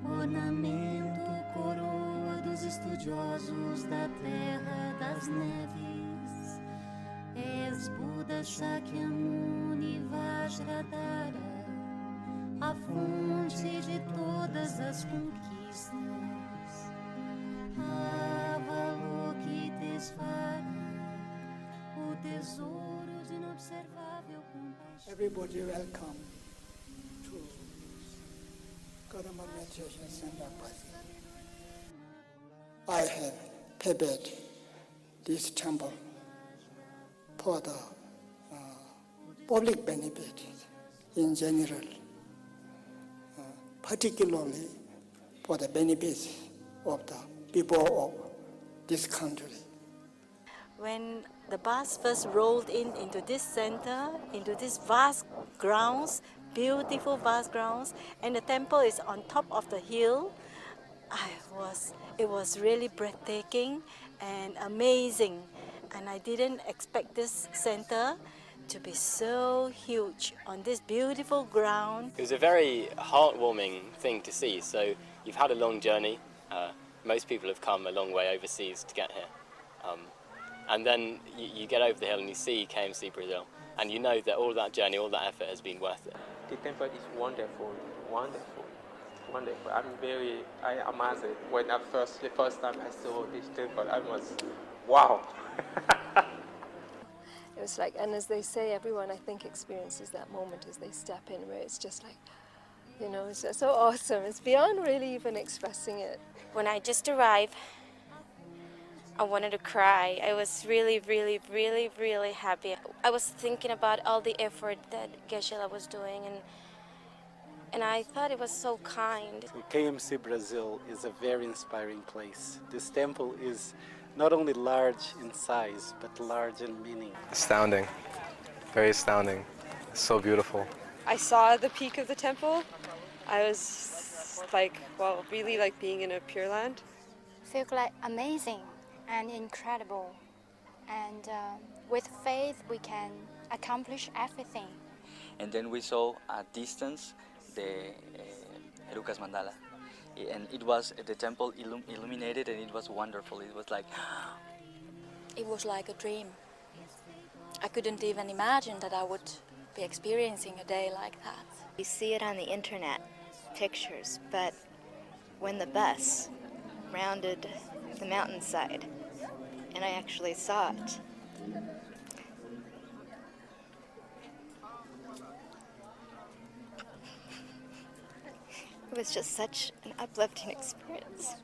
Ornamento, coroa dos estudiosos da terra das neves. És Buda Shakyamuni Vajradhara, a fonte de todas as conquistas. Avalokitesvara, o tesouro de inobservável compaixão. Everybody welcome to Kadamba Meditation Center Pasi. I have prepared this temple for the public benefit in general, particularly for the benefits of the people of this country. When the bus first rolled into this center, into these vast grounds, beautiful vast grounds, and the temple is on top of the hill, it was really breathtaking and amazing. And I didn't expect this center to be so huge on this beautiful ground. It was a very heartwarming thing to see. So you've had a long journey. Most people have come a long way overseas to get here. And then you get over the hill and you see KMC Brazil. And you know that all that journey, all that effort has been worth it. The temple is wonderful, wonderful, wonderful. I am amazed when the first time I saw this temple. I was, wow. It was like, and as they say, everyone I think experiences that moment as they step in, where it's just like, you know, it's just so awesome. It's beyond really even expressing it. When I just arrived, I wanted to cry. I was really, really, really, really happy. I was thinking about all the effort that Geshe-la was doing, and I thought it was so kind. KMC Brazil is a very inspiring place. This temple is not only large in size, but large in meaning. Astounding, very astounding. It's so beautiful. I saw the peak of the temple. I was like, well, really like being in a Pure Land. Felt like amazing and incredible. And with faith, we can accomplish everything. And then we saw at distance the Heruka's Mandala. And it was the temple illuminated, and it was wonderful. It was like... It was like a dream. I couldn't even imagine that I would be experiencing a day like that. You see it on the internet, pictures, but when the bus rounded the mountainside, and I actually saw it, it was just such an uplifting experience.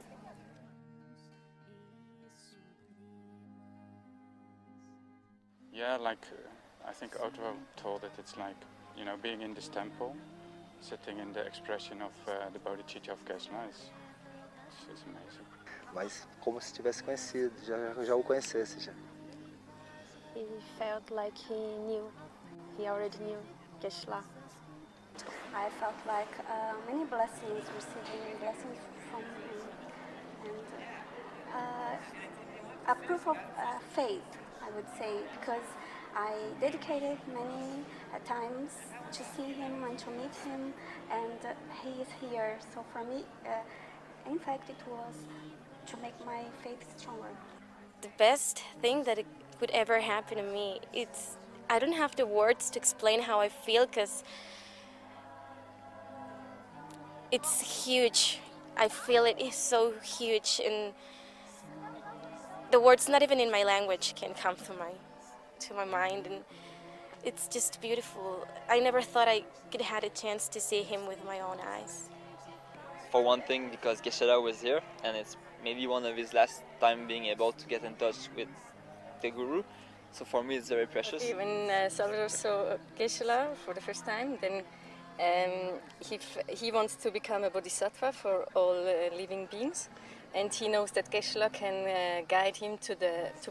Yeah, like I think Otto told it, it's like, you know, being in this temple, sitting in the expression of the bodhicitta of Geshe-la is amazing. Mas como se tivesse conhecido, já o conhecesse já. He felt like he already knew Geshe-la. I felt like many blessings, receiving blessings from him, and a proof of faith, I would say, because I dedicated many times to see him and to meet him, and he is here. So for me, in fact, it was to make my faith stronger. The best thing that could ever happen to me, I don't have the words to explain how I feel, because it's huge. I feel it is so huge, and the words not even in my language can come to my mind, and it's just beautiful. I never thought I could have a chance to see him with my own eyes. For one thing, because Geshe-la was here, and it's maybe one of his last time being able to get in touch with the Guru. So for me, it's very precious. Even Salvador saw Geshe-la for the first time, then he wants to become a bodhisattva for all living beings, and he knows that Geshe-la can guide him to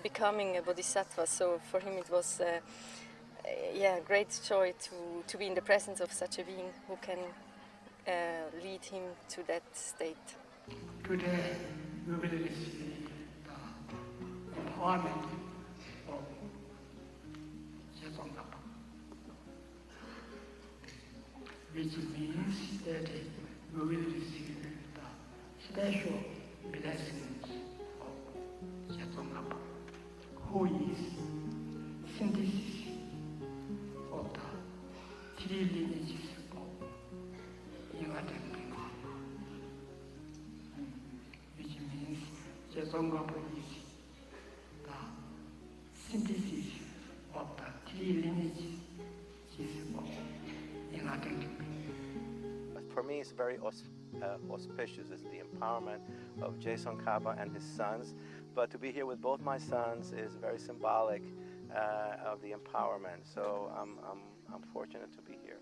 becoming a bodhisattva. So for him it was great joy to be in the presence of such a being who can lead him to that state. Today we will receive the empowerment of Geshe-la. which means that you will receive the special blessings of Jetsongkhapa, who is synthesis of the three lineages of Yingatengbing, which means Jetsongkhapa is the synthesis of the three lineages of Yingatengbing. For me, it's very auspicious. It's the empowerment of Jetsongkhapa and his sons. But to be here with both my sons is very symbolic of the empowerment. So I'm fortunate to be here.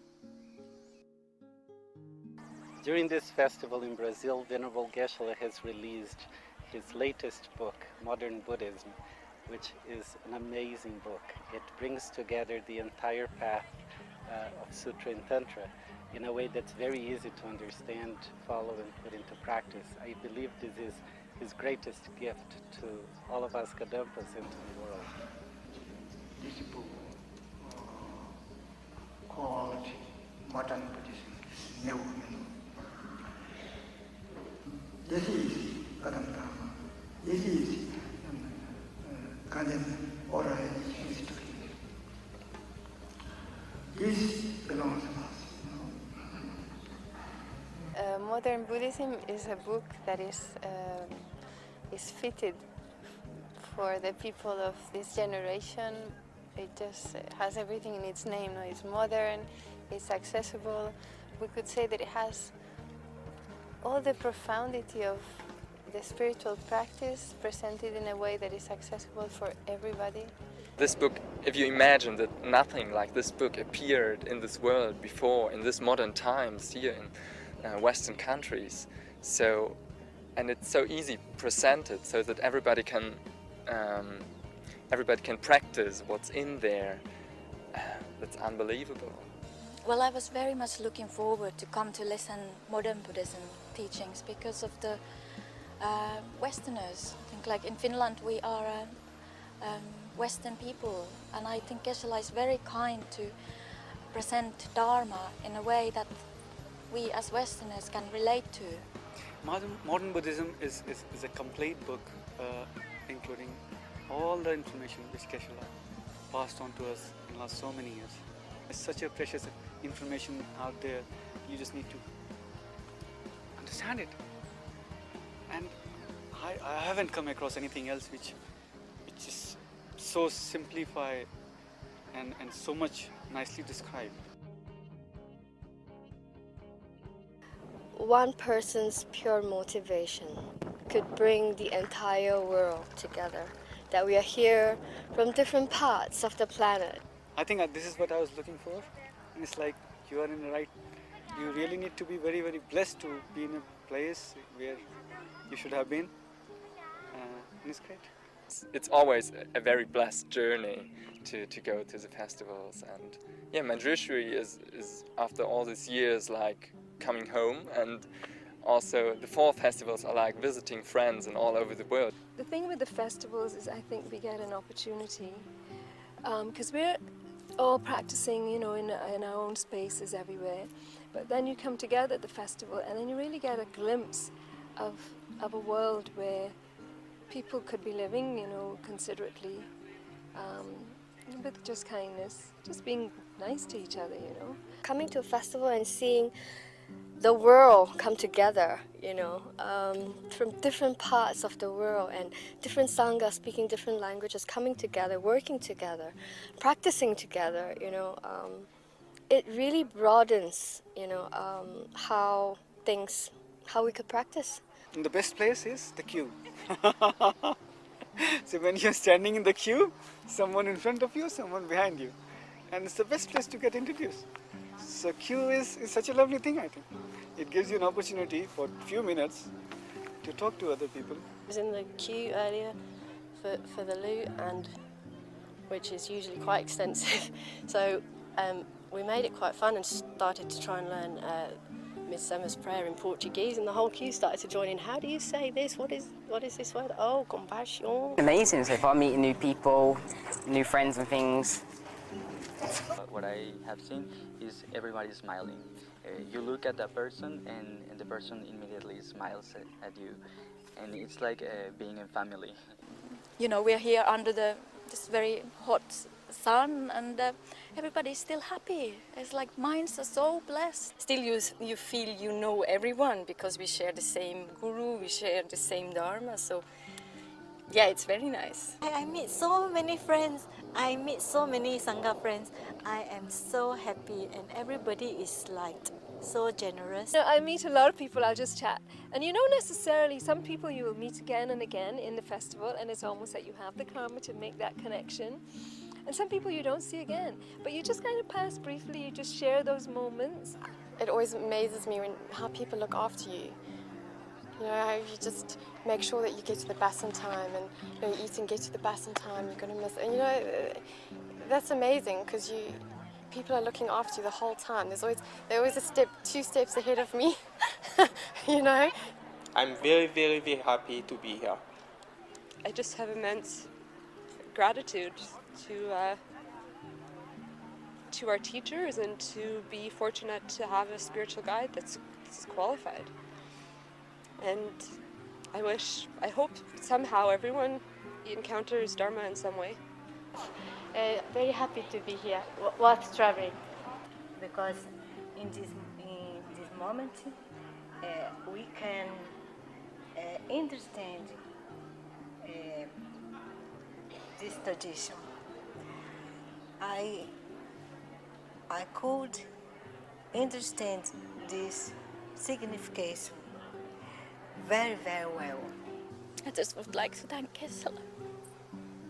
During this festival in Brazil, Venerable Geshe-la has released his latest book, Modern Buddhism, which is an amazing book. It brings together the entire path of Sutra and Tantra in a way that's very easy to understand, follow, and put into practice. I believe this is his greatest gift to all of us Kadampas and to the world. This book called Modern Buddhism is new. This is Kadampa. This is Kanden oral history. This belongs to us. Modern Buddhism is a book that is fitted for the people of this generation. It just has everything in its name. It's modern, it's accessible. We could say that it has all the profundity of the spiritual practice presented in a way that is accessible for everybody. This book, if you imagine that nothing like this book appeared in this world before, in this modern times here in Western countries, and it's so easy presented so that everybody can practice what's in there. That's unbelievable. Well, I was very much looking forward to come to listen modern Buddhism teachings because of the Westerners. I think like in Finland we are Western people, and I think Geshe-la is very kind to present Dharma in a way that we as Westerners can relate to. Modern Buddhism is a complete book, including all the information which Geshe-la passed on to us in the last so many years. It's such a precious information out there. You just need to understand it. And I haven't come across anything else which is so simplified and so much nicely described. One person's pure motivation could bring the entire world together. That we are here from different parts of the planet. I think this is what I was looking for. And it's like you are in the right. You really need to be very, very blessed to be in a place where you should have been. And it's great. It's always a very blessed journey to go to the festivals. And yeah, Manjushri is after all these years like coming home, and also the fall festivals are like visiting friends and all over the world. The thing with the festivals is I think we get an opportunity because we're all practicing, you know, in our own spaces everywhere. But then you come together at the festival and then you really get a glimpse of a world where people could be living, you know, considerately, with just kindness, just being nice to each other, you know. Coming to a festival and seeing the world come together, you know, from different parts of the world, and different sanghas speaking different languages, coming together, working together, practicing together, you know, it really broadens, you know, how we could practice. And the best place is the queue. So when you're standing in the queue, someone in front of you, someone behind you. And it's the best place to get introduced. So queue is such a lovely thing, I think. It gives you an opportunity for a few minutes to talk to other people. I was in the queue earlier for the lute, and which is usually quite extensive. So we made it quite fun and started to try and learn Midsummer's Prayer in Portuguese, and the whole queue started to join in. How do you say this? What is this word? Oh, compassion. Amazing so far, meeting new people, new friends and things. What I have seen is everybody smiling, You look at that person, and the person immediately smiles at you, and it's like being in family. You know, we're here under this very hot sun, and everybody's still happy. It's like minds are so blessed. Still you feel you know everyone because we share the same guru, we share the same dharma, so yeah, it's very nice. I meet so many friends, I meet so many Sangha friends. I am so happy, and everybody is like so generous. You know, I meet a lot of people, I'll just chat. And you don't necessarily, some people you will meet again and again in the festival, and it's almost like you have the karma to make that connection. And some people you don't see again, but you just kind of pass briefly, you just share those moments. It always amazes me how people look after you. You know, how you just make sure that you get to the bus in time, and you know, you eat and get to the bus in time, you're going to miss it. And you know, that's amazing because people are looking after you the whole time. They're always two steps ahead of me, you know. I'm very, very, very happy to be here. I just have immense gratitude to our teachers, and to be fortunate to have a spiritual guide that's qualified. And I hope somehow everyone encounters Dharma in some way. Very happy to be here, worth traveling. Because in this moment, we can understand this tradition. I could understand this signification very, very well. I just would like to thank Geshe-la.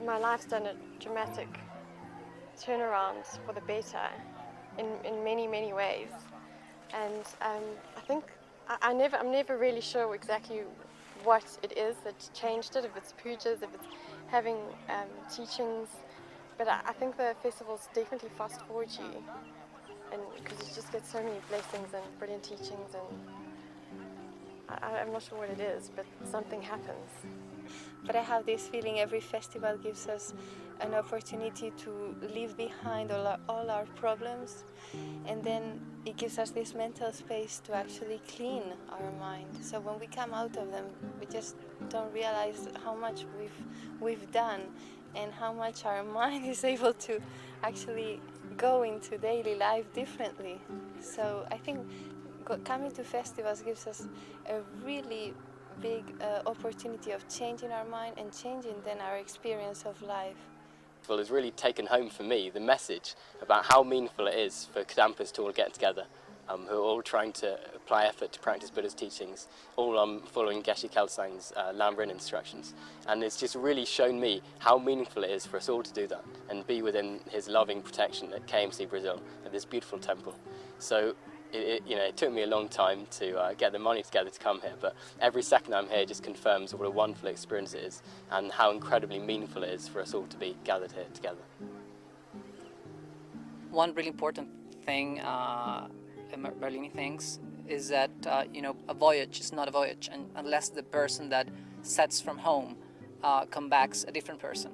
My life's done a dramatic turnaround for the better in many, many ways. And I think I'm never really sure exactly what it is that changed it, if it's pujas, if it's having teachings. But I think the festivals definitely fast forward you, and because you just get so many blessings and brilliant teachings, and I'm not sure what it is, but something happens. But I have this feeling every festival gives us an opportunity to leave behind all our problems, and then it gives us this mental space to actually clean our mind. So when we come out of them, we just don't realize how much we've done, and how much our mind is able to actually go into daily life differently. So I think coming to festivals gives us a really big opportunity of changing our mind and changing then our experience of life. Well, has really taken home for me the message about how meaningful it is for Kadampas to all get together, who are all trying to apply effort to practice Buddha's teachings, all following Geshe Kelsang's Lamrim instructions. And it's just really shown me how meaningful it is for us all to do that and be within his loving protection at KMC Brazil, at this beautiful temple. So it took me a long time to get the money together to come here, but every second I'm here just confirms what a wonderful experience it is and how incredibly meaningful it is for us all to be gathered here together. One really important thing Merlini thinks is that a voyage is not a voyage unless the person that sets from home comes back a different person,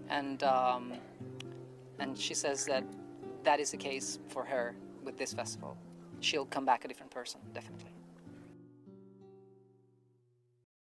and she says that is the case for her with this festival. She'll come back a different person, definitely.